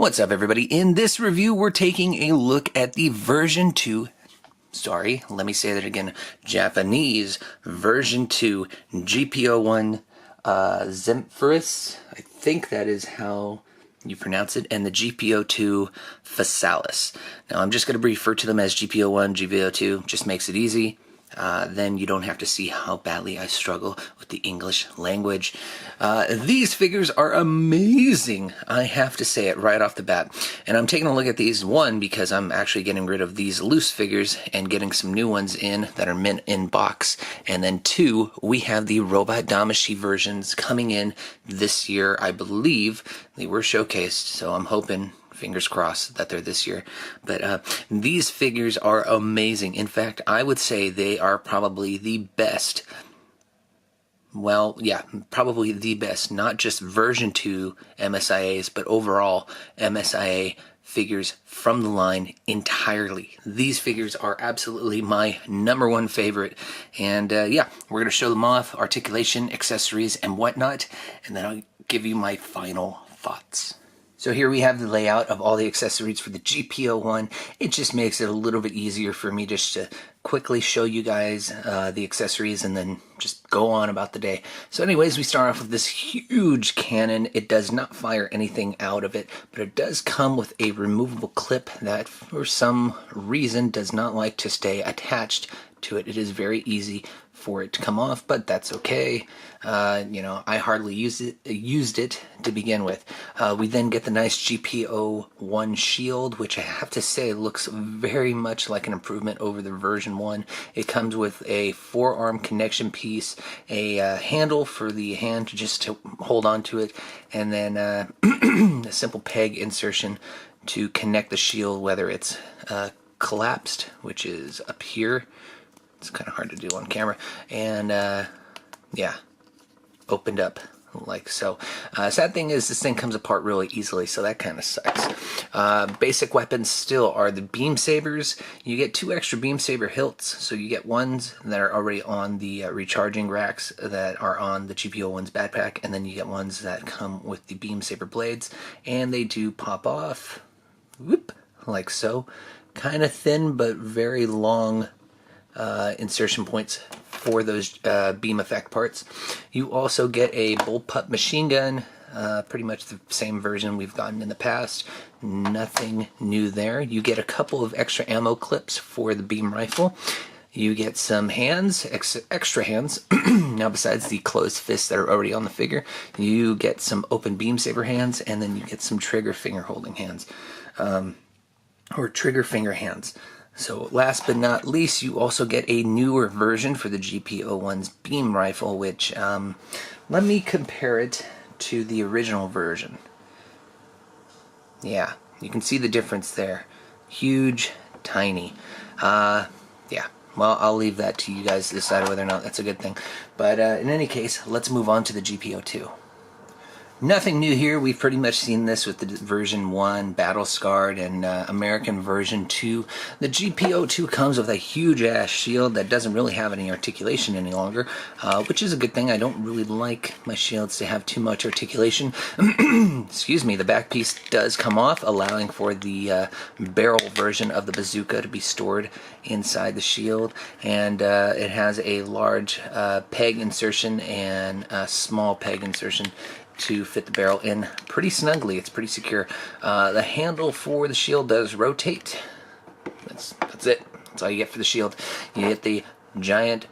What's up, everybody? In this review, we're taking a look at the version 2, let me say that again, Japanese version 2 GP01 Zephyranthes, I think that is how you pronounce it, and the GP02 Physalis. Now, I'm just going to refer to them as GP01, GP02, just makes it easy. Then you don't have to see how badly I struggle with the English language. These figures are amazing, I have to say it right off the bat. And I'm taking a look at these, one, because I'm actually getting rid of these loose figures and getting some new ones in that are mint in box. And then two, we have the Robot Damashi versions coming in this year, I believe. They were showcased, so I'm hoping, fingers crossed, that they're this year. But these figures are amazing. In fact, I would say they are probably the best. Well, yeah, probably the best, not just version 2 MSIAs, but overall MSIA figures from the line entirely. These figures are absolutely my #1 favorite. And yeah, we're going to show them off, articulation, accessories, and whatnot. And then I'll give you my final thoughts. So here we have the layout of all the accessories for the GP01. It just makes it a little bit easier for me just to quickly show you guys the accessories and then just go on about the day. So anyways, we start off with this huge cannon. It does not fire anything out of it, but it does come with a removable clip that for some reason does not like to stay attached to it. It is very easy for it to come off, but that's okay. You know, I hardly used it to begin with. We then get the nice GP01 shield, which I have to say looks very much like an improvement over the version 1. It comes with a forearm connection piece, a handle for the hand just to hold on to it, and then a simple peg insertion to connect the shield, whether it's collapsed, which is up here. It's kind of hard to do on camera, and yeah, opened up like so. Sad thing is this thing comes apart really easily, so that kind of sucks. Basic weapons still are the beam sabers. You get 2 extra beam saber hilts, so you get ones that are already on the recharging racks that are on the GP01's backpack, and then you get ones that come with the beam saber blades, and they do pop off, whoop, like so. Kind of thin but very long insertion points for those beam effect parts. You also get a bullpup machine gun, pretty much the same version we've gotten in the past. Nothing new there. You get a couple of extra ammo clips for the beam rifle. You get some hands, extra hands. Now, besides the closed fists that are already on the figure, you get some open beam saber hands, and then you get some trigger finger holding hands, or trigger finger hands. So last but not least, you also get a newer version for the GP01's beam rifle, which, let me compare it to the original version. Yeah, you can see the difference there. Huge, tiny. Yeah, well, I'll leave that to you guys to decide whether or not that's a good thing. But in any case, let's move on to the GP02. Nothing new here. We've pretty much seen this with the version 1, Battle Scarred, and American version 2. The GP02 comes with a huge ass shield that doesn't really have any articulation any longer, which is a good thing. I don't really like my shields to have too much articulation. Excuse me, the back piece does come off, allowing for the barrel version of the bazooka to be stored inside the shield, and it has a large peg insertion and a small peg insertion to fit the barrel in pretty snugly. It's pretty secure. The handle for the shield does rotate. That's it. That's all you get for the shield. You get the giant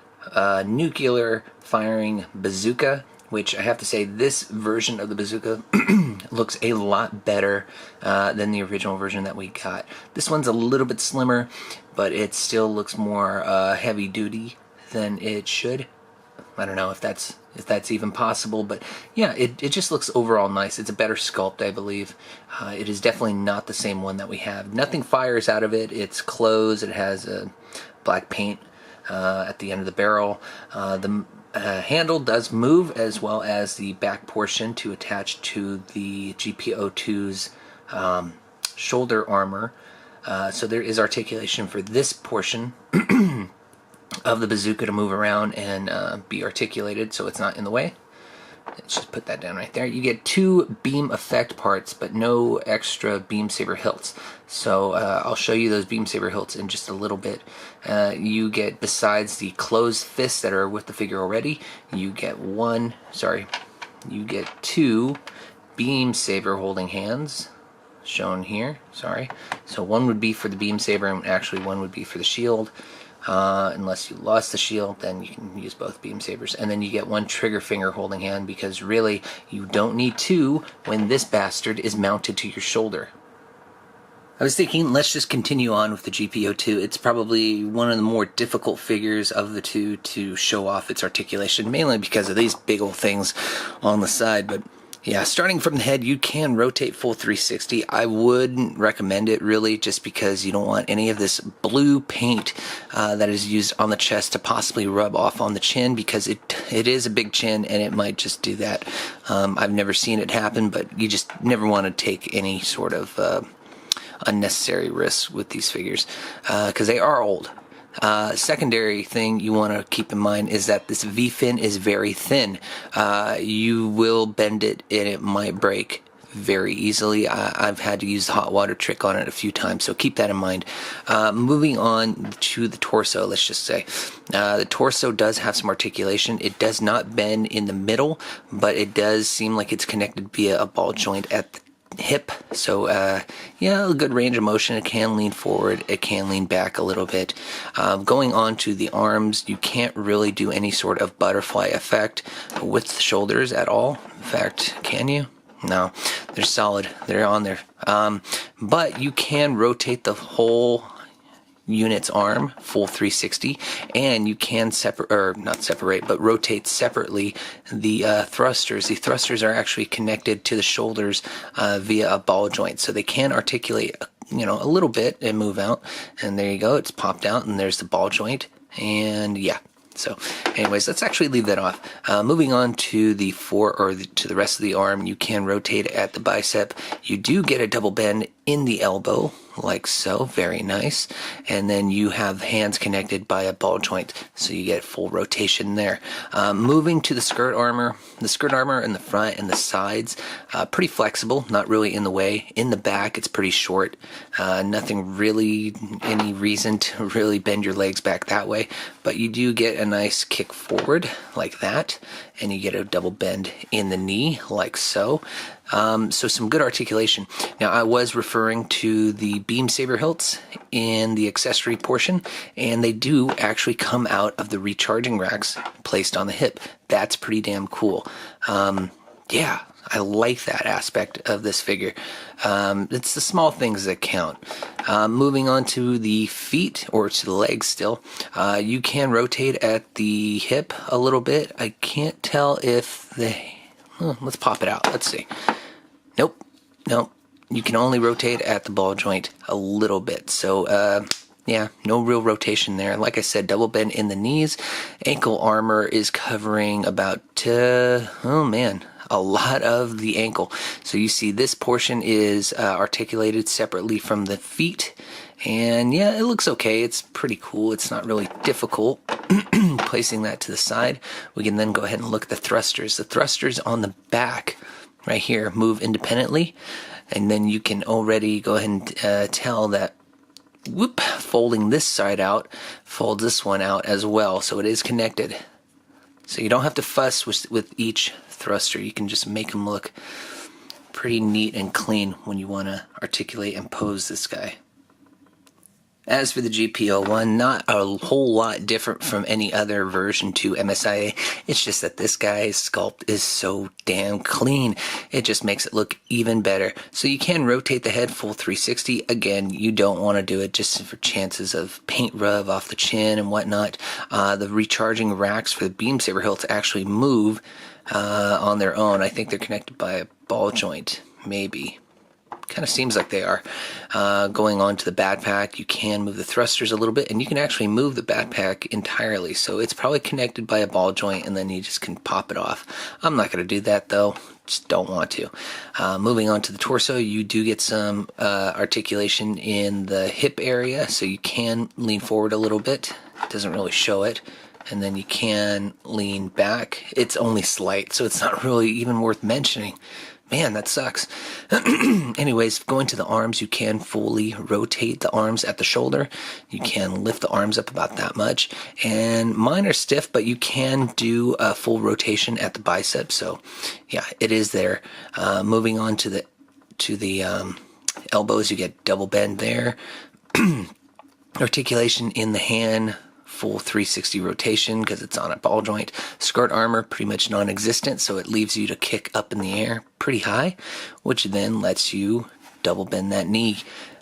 nuclear firing bazooka, which I have to say this version of the bazooka looks a lot better than the original version that we got. This one's a little bit slimmer, but it still looks more heavy duty than it should. I don't know if that's even possible, but yeah, it just looks overall nice. It's a better sculpt, I believe. It is definitely not the same one that we have. Nothing fires out of it. It's closed. It has a black paint at the end of the barrel. The handle does move, as well as the back portion to attach to the GP02's shoulder armor. So there is articulation for this portion of the bazooka to move around and be articulated so it's not in the way. Let's just put that down right there. You get 2 beam effect parts, but no extra beam saber hilts. So I'll show you those beam saber hilts in just a little bit. You get, besides the closed fists that are with the figure already, you get 2 beam saber holding hands, shown here. So one would be for the beam saber, and actually one would be for the shield. Unless you lost the shield, then you can use both beam sabers. And then you get 1 trigger finger holding hand, because really you don't need 2 when this bastard is mounted to your shoulder. I was thinking, let's just continue on with the GP02. It's probably one of the more difficult figures of the two to show off its articulation, mainly because of these big old things on the side. But yeah, starting from the head, you can rotate full 360. I wouldn't recommend it, really, just because you don't want any of this blue paint that is used on the chest to possibly rub off on the chin, because it is a big chin and it might just do that. I've never seen it happen, but you just never want to take any sort of unnecessary risks with these figures, because they are old. Secondary thing you want to keep in mind is that this V-fin is very thin. You will bend it and it might break very easily. I've had to use the hot water trick on it a few times, so keep that in mind. Moving on to the torso, let's just say. The torso does have some articulation. It does not bend in the middle, but it does seem like it's connected via a ball joint at the hip. So yeah, a good range of motion. It can lean forward, it can lean back a little bit. Going on to the arms, you can't really do any sort of butterfly effect with the shoulders at all. In fact, can you? No, they're solid, they're on there. But you can rotate the whole unit's arm full 360, and you can rotate separately the thrusters. The thrusters are actually connected to the shoulders via a ball joint, so they can articulate, a little bit and move out. And there you go, it's popped out, and there's the ball joint. And yeah. So anyways, let's actually leave that off. Moving on to the to the rest of the arm, you can rotate at the bicep. You do get a double bend in the elbow, like so, very nice. And then you have hands connected by a ball joint, so you get full rotation there. Moving to the skirt armor in the front and the sides, pretty flexible, not really in the way. In the back, it's pretty short. Nothing really, any reason to really bend your legs back that way, but you do get a nice kick forward like that, and you get a double bend in the knee like so. So some good articulation. Now, I was referring to the beam saber hilts in the accessory portion, and they do actually come out of the recharging racks placed on the hip. That's pretty damn cool. Yeah, I like that aspect of this figure. It's the small things that count. Moving on to the feet, or to the legs still, you can rotate at the hip a little bit. I can't tell if let's pop it out. Let's see. Nope. You can only rotate at the ball joint a little bit. So, yeah, no real rotation there. Like I said, double bend in the knees. Ankle armor is covering about, a lot of the ankle. So you see this portion is articulated separately from the feet. And yeah, it looks okay. It's pretty cool. It's not really difficult. Placing that to the side, we can then go ahead and look at the thrusters. The thrusters on the back right here move independently, and then you can already go ahead and tell that folding this side out folds this one out as well, so it is connected. So you don't have to fuss with each thruster. You can just make them look pretty neat and clean when you want to articulate and pose this guy. As for the GP01, not a whole lot different from any other version 2 MSIA. It's just that this guy's sculpt is so damn clean. It just makes it look even better. So you can rotate the head full 360. Again, you don't want to do it just for chances of paint rub off the chin and whatnot. The recharging racks for the beam saber hilts actually move on their own. I think they're connected by a ball joint, maybe. Kind of seems like they are. Going on to the backpack, you can move the thrusters a little bit, and you can actually move the backpack entirely. So it's probably connected by a ball joint, and then you just can pop it off. I'm not going to do that though. Just don't want to. Moving on to the torso, you do get some articulation in the hip area, so you can lean forward a little bit. It doesn't really show it. and then you can lean back. It's only slight, so it's not really even worth mentioning. Man, that sucks. Anyways, going to the arms, you can fully rotate the arms at the shoulder. You can lift the arms up about that much. And mine are stiff, but you can do a full rotation at the bicep. So, yeah, it is there. Moving on to the elbows, you get double bend there. Articulation in the hand. Full 360 rotation because it's on a ball joint. Skirt armor, pretty much non-existent, so it leaves you to kick up in the air pretty high, which then lets you double bend that knee.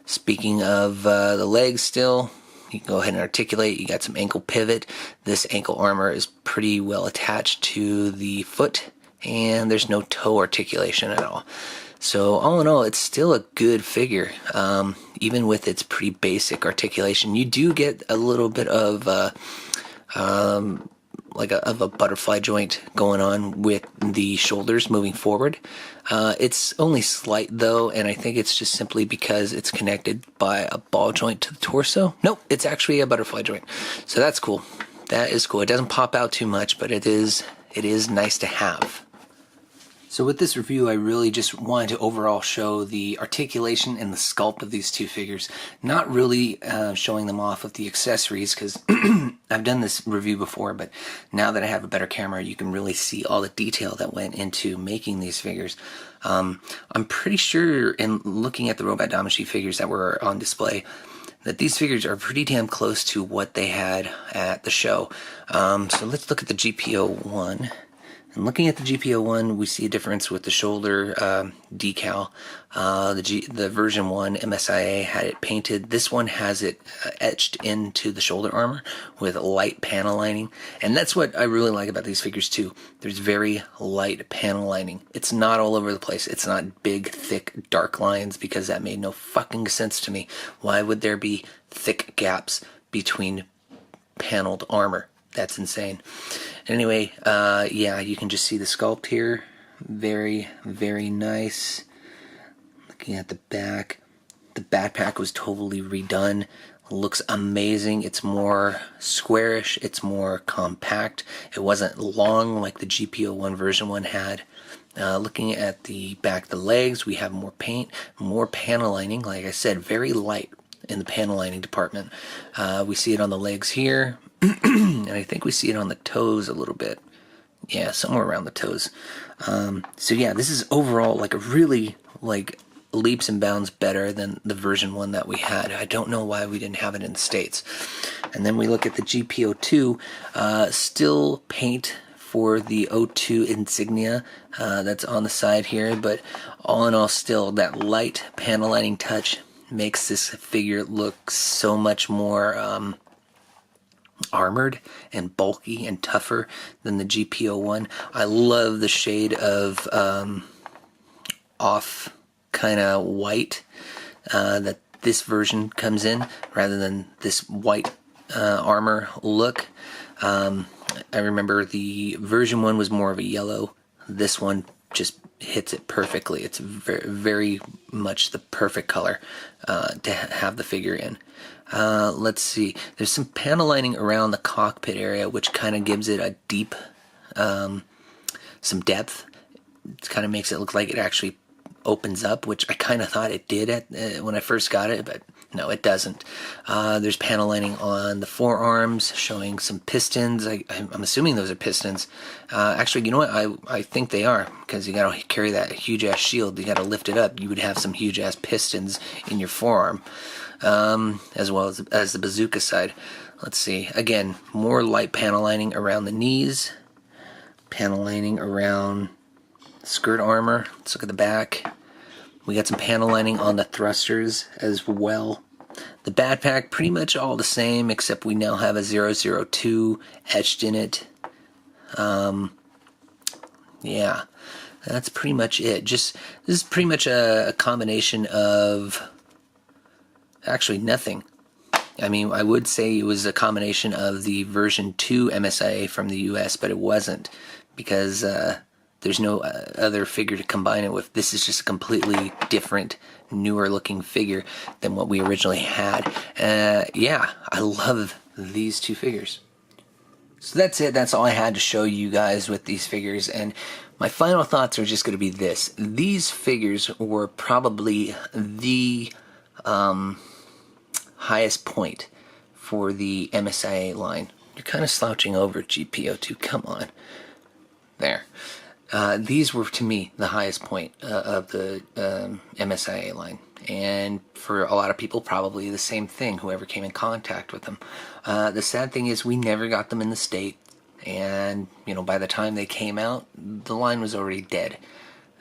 Speaking of the legs still, you can go ahead and articulate. You got some ankle pivot. This ankle armor is pretty well attached to the foot, and there's no toe articulation at all. So all in all, it's still a good figure, even with its pretty basic articulation. You do get a little bit of a butterfly joint going on with the shoulders moving forward. It's only slight though, and I think it's just simply because it's connected by a ball joint to the torso. Nope, it's actually a butterfly joint. So that's cool. That is cool. It doesn't pop out too much, but it is nice to have. So with this review, I really just wanted to overall show the articulation and the sculpt of these two figures, not really showing them off with the accessories, because I've done this review before, but now that I have a better camera, you can really see all the detail that went into making these figures. I'm pretty sure, in looking at the Robot Damacy figures that were on display, that these figures are pretty damn close to what they had at the show. So let's look at the GP01. And looking at the GP01, we see a difference with the shoulder decal. The version 1 MSIA had it painted. This one has it etched into the shoulder armor with light panel lining. And that's what I really like about these figures too. There's very light panel lining. It's not all over the place. It's not big, thick, dark lines, because that made no fucking sense to me. Why would there be thick gaps between paneled armor? That's insane. Anyway, yeah, you can just see the sculpt here. Very, very nice. Looking at the back, the backpack was totally redone. Looks amazing. It's more squarish. It's more compact. It wasn't long like the GP01 version 1 had. Looking at the back of the legs, we have more paint, more panel lining. Like I said, very light in the panel lining department. We see it on the legs here. And I think we see it on the toes a little bit. Yeah, somewhere around the toes. So yeah, this is overall like a really leaps and bounds better than the version 1 that we had. I don't know why we didn't have it in the States. And then we look at the GP02, still paint for the 02 insignia that's on the side here, but all in all, still that light panel lining touch makes this figure look so much more armored and bulky and tougher than the GP01. I love the shade of off kind of white that this version comes in, rather than this white armor look. I remember the version 1 was more of a yellow. This one just hits it perfectly. It's very, very much the perfect color to have the figure in. Let's see. There's some panel lining around the cockpit area, which kind of gives it a deep, some depth. It kind of makes it look like it actually opens up, which I kind of thought it did when I first got it, but no, it doesn't. There's panel lining on the forearms, showing some pistons. I'm assuming those are pistons. Actually, you know what? I think they are, because you gotta carry that huge ass shield. You gotta lift it up. You would have some huge ass pistons in your forearm, as well as the bazooka side. Let's see. Again, more light panel lining around the knees, panel lining around skirt armor. Let's look at the back. We got some panel lining on the thrusters as well. The backpack, pretty much all the same, except we now have a 002 etched in it. Yeah, that's pretty much it. This is pretty much a combination of actually nothing. I mean, I would say it was a combination of the version 2 MSIA from the US, but it wasn't, because there's no other figure to combine it with. This is just a completely different, newer looking figure than what we originally had. Yeah, I love these two figures. So that's it. That's all I had to show you guys with these figures. And my final thoughts are just going to be this. These figures were probably the highest point for the MSIA line. You're kind of slouching over, GP02. Come on. There. These were, to me, the highest point of the MSIA line. And for a lot of people, probably the same thing, whoever came in contact with them. The sad thing is we never got them in the States. And, you know, by the time they came out, the line was already dead.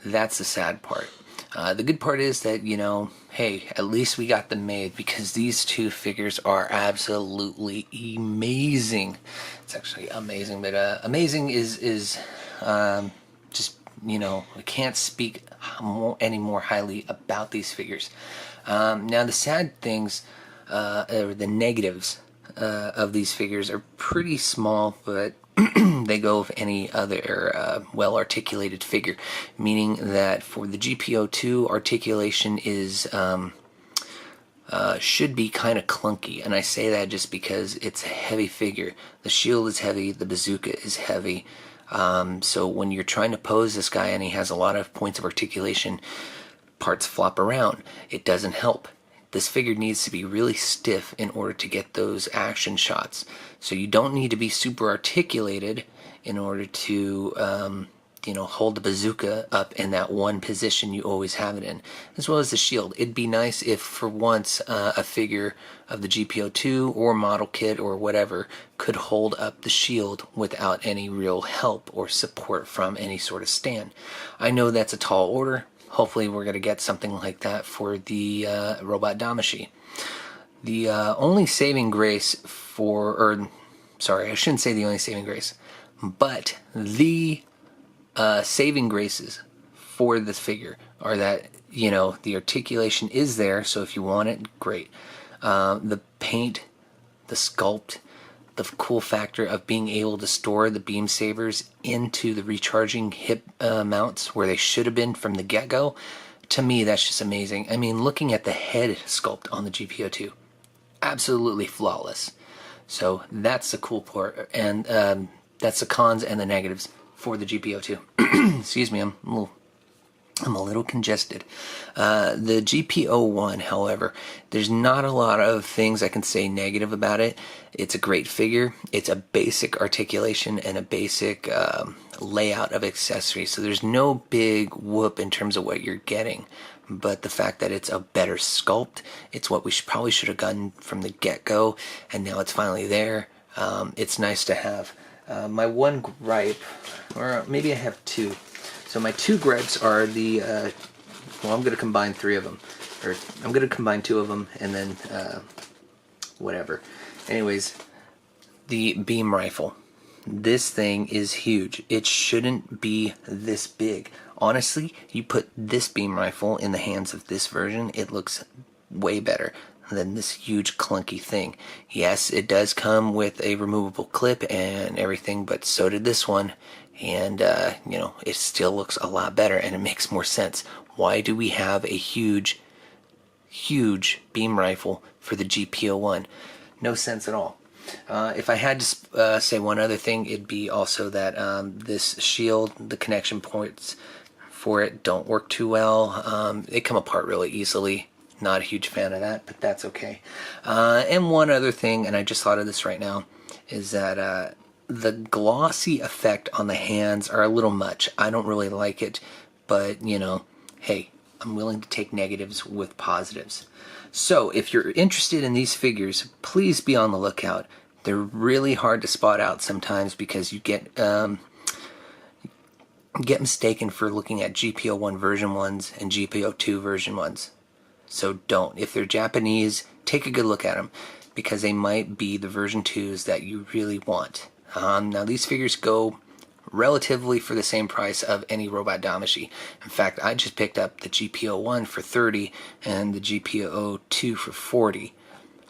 That's the sad part. The good part is that, you know, hey, at least we got them made, because these two figures are absolutely amazing. It's actually amazing, but amazing is just, you know, I can't speak any more highly about these figures. Now the sad things, or the negatives of these figures are pretty small, but they go with any other well-articulated figure, meaning that for the GP02 articulation is should be kind of clunky, and I say that just because it's a heavy figure. The shield is heavy, the bazooka is heavy, so when you're trying to pose this guy and he has a lot of points of articulation, parts flop around. It doesn't help. This figure needs to be really stiff in order to get those action shots. So you don't need to be super articulated in order to, you know, hold the bazooka up in that one position you always have it in, as well as the shield. It'd be nice if, for once, a figure of the GP02 or model kit or whatever could hold up the shield without any real help or support from any sort of stand. I know that's a tall order. Hopefully we're going to get something like that for the Robot Damashi. The only saving grace for, or sorry, I shouldn't say the only saving grace, but the saving graces for this figure are that, you know, the articulation is there, so if you want it, great. The paint, the sculpt, the cool factor of being able to store the beam sabers into the recharging hip mounts where they should have been from the get-go, to me that's just amazing. I mean, looking at the head sculpt on the GP02, absolutely flawless. So that's the cool part, and that's the cons and the negatives for the GP02. Excuse me, I'm a little congested. The GP01, however, there's not a lot of things I can say negative about it. It's a great figure. It's a basic articulation and a basic layout of accessories. So there's no big whoop in terms of what you're getting. But the fact that it's a better sculpt, it's what we probably should have gotten from the get-go, and now it's finally there. It's nice to have. My one gripe, or maybe I have two. So my two gripes are the, well, I'm going to combine three of them. Or I'm going to combine two of them and then whatever. Anyways, the beam rifle. This thing is huge. It shouldn't be this big. Honestly, you put this beam rifle in the hands of this version, it looks way better than this huge clunky thing. Yes, it does come with a removable clip and everything, but so did this one. And, you know, it still looks a lot better and it makes more sense. Why do we have a huge beam rifle for the GP01? No sense at all. If I had to say one other thing, it'd be also that this shield, the connection points for it don't work too well. They come apart really easily. Not a huge fan of that, but that's okay. And one other thing, and I just thought of this right now, is that the glossy effect on the hands are a little much. I don't really like it, but, you know, hey, I'm willing to take negatives with positives. So if you're interested in these figures, please be on the lookout. They're really hard to spot out sometimes because you get mistaken for looking at GP01 version 1s and GP02 version 1s. So don't. If they're Japanese, take a good look at them, because they might be the version 2s that you really want. Now these figures go relatively for the same price of any Robot Damashi. In fact, I just picked up the GP01 for $30 and the GP02 for $40.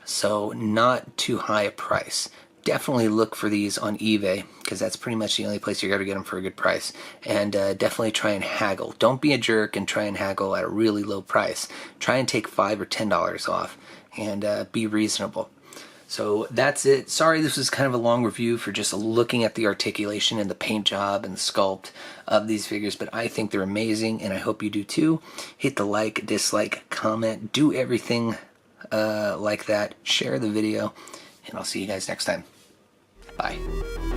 So not too high a price. Definitely look for these on eBay, because that's pretty much the only place you're going to get them for a good price. And definitely try and haggle. Don't be a jerk and try and haggle at a really low price. Try and take $5 or $10 off and be reasonable. So that's it. Sorry this was kind of a long review for just looking at the articulation and the paint job and the sculpt of these figures, but I think they're amazing and I hope you do too. Hit the like, dislike, comment, do everything like that. Share the video, and I'll see you guys next time. Bye.